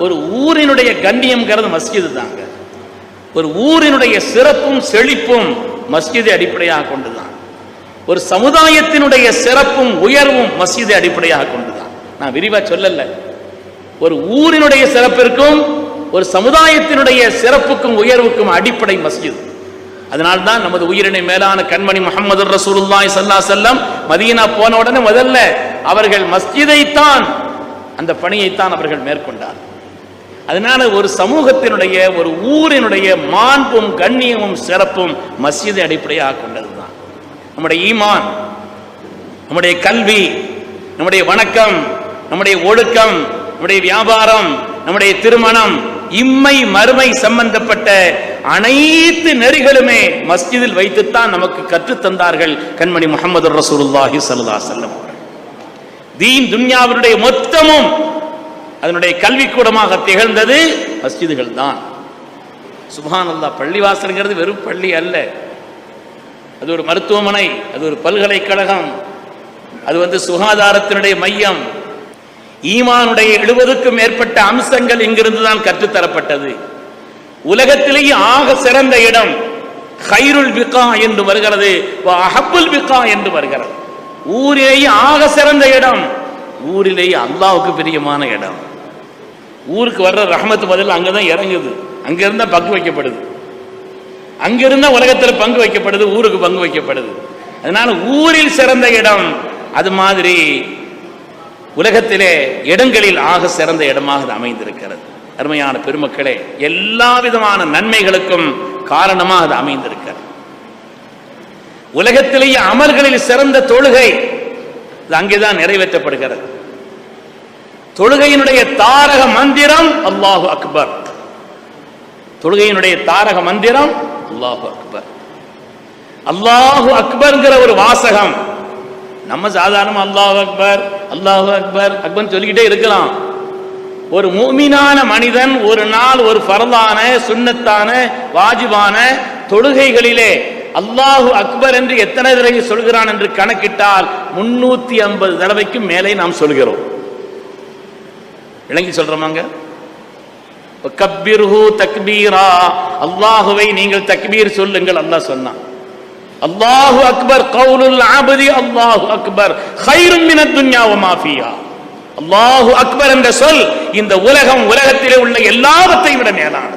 ஒரு ஊரினுடைய கண்ணியம்ங்கிறது மஸ்ஜிது தாங்க. ஒரு ஊரினுடைய சிறப்பும் செழிப்பும் மஸ்ஜிதை அடிப்படையாக கொண்டுதான். ஒரு சமுதாயத்தினுடைய சிறப்பும் உயர்வும் மஸ்ஜிதை அடிப்படையாக கொண்டுதான். நான் விரிவா சொல்லல. ஒரு ஊரினுடைய சிறப்பிற்கும் ஒரு சமுதாயத்தினுடைய சிறப்புக்கும் உயர்வுக்கும் அடிப்படை மஸ்ஜித். அதனால்தான் நமது உயிரினை மேலான கண்மணி முஹம்மது ரசூலுல்லாஹி ஸல்லல்லாஹு அலைஹி வஸல்லம் மதீனா போன உடனே முதல்ல அவர்கள் மஸ்ஜிதைத்தான், அந்த பணியைத்தான் அவர்கள் மேற்கொண்டார். அதனால ஒரு சமூகத்தினுடைய ஒரு ஊரினுடைய மாண்பும் கண்ணியமும் சிறப்பும் மஸ்ஜிதை அடிப்படையாக கொண்டதுதான். நம்முடைய ஈமான், நம்முடைய கல்வி, நம்முடைய வணக்கம், நம்முடைய ஒழுக்கம், நம்முடைய வியாபாரம், நம்முடைய திருமணம், இம்மை மறுமை சம்பந்தப்பட்ட அனைத்து நெறிகளுமே மஸ்ஜிதில் வைத்துத்தான் நமக்கு கற்றுத் தந்தார்கள் கண்மணி முஹம்மது ரசூலுல்லாஹி ஸல்லல்லாஹு அலைஹி வஸல்லம். தீன் துன்யாவினுடைய மொத்தமும் அதனுடைய கல்விக்கூடமாக திகழ்ந்தது மஸ்ஜிதுகள் தான். சுப்ஹானல்லாஹ், பள்ளிவாசல்ங்கிறது வெறும் பள்ளி அல்ல, அது ஒரு மருத்துவமனை, அது ஒரு பல்கலைக்கழகம், அது சுகாதாரத்தினுடைய மையம். ஈமானுடைய 70க்கும் மேற்பட்ட அம்சங்கள் இங்கிருந்து தான் கற்றுத்தரப்பட்டது. உலகத்திலேயே ஆக சிறந்த இடம் கைருல் பிகா என்று வருகிறது, அஹப்புல் பிகா என்று வருகிறது. ஊரிலேயே ஆக சிறந்த இடம், ஊரிலேயே அல்லாஹ்வுக்கு பிரியமான இடம். ஊருக்கு வர்ற ரஹ்மத் பதில் அங்கதான் இறங்குது, அங்கிருந்தா பங்கு வைக்கப்படுது, அங்கிருந்தா உலகத்தில் பங்கு வைக்கப்படுது, ஊருக்கு பங்கு வைக்கப்படுது. அதனால ஊரில் சிறந்த இடம், அது மாதிரி உலகத்திலே இடங்களில் ஆக சிறந்த இடமாக அமைந்திருக்கிறது. அருமையான பெருமக்களே, எல்லா விதமான நன்மைகளுக்கும் காரணமாக அது அமைந்திருக்கிறது. உலகத்திலேயே அமல்களில் சிறந்த தொழுகை அங்கேதான் நிறைவேற்றப்படுகிறது. தொழுகையினுடைய தாரக மந்திரம் அல்லாஹு அக்பர். தொழுகையினுடைய தாரக மந்திரம் அல்லாஹு அக்பர். அல்லாஹு அக்பர்ங்கிற ஒரு வாசகம் நம்ம சாதாரண அல்லாஹு அக்பர் அல்லாஹு அக்பர் அக்பர் சொல்லிக்கிட்டே இருக்கலாம். ஒரு முஃமினான மனிதன் ஒரு நாள் ஒரு ஃபர்தான சுன்னத்தான வாஜிபான தொழுகைகளிலே அல்லாஹு அக்பர் என்று எத்தனை தடவை சொல்கிறான் என்று கணக்கிட்டால் 350 தடவைக்கு மேலே நாம் சொல்கிறோம். விளங்கி சொல்றோமாங்க? கப்பீர்ஹு தக்பீரா, அல்லாஹுவை நீங்கள் தக்பீர் சொல்லுங்கள். அல்லாஹ் சொன்னான். அல்லாஹு அக்பர் கவுலுல் அப்தி அல்லாஹு அக்பர் கைரும் மினத் துன்யா வ மா ஃபீஹா. அல்லாஹு அக்பர் என்ற சொல் இந்த உலகத்திலே உள்ள எல்லாவற்றையும் விட மேலானது.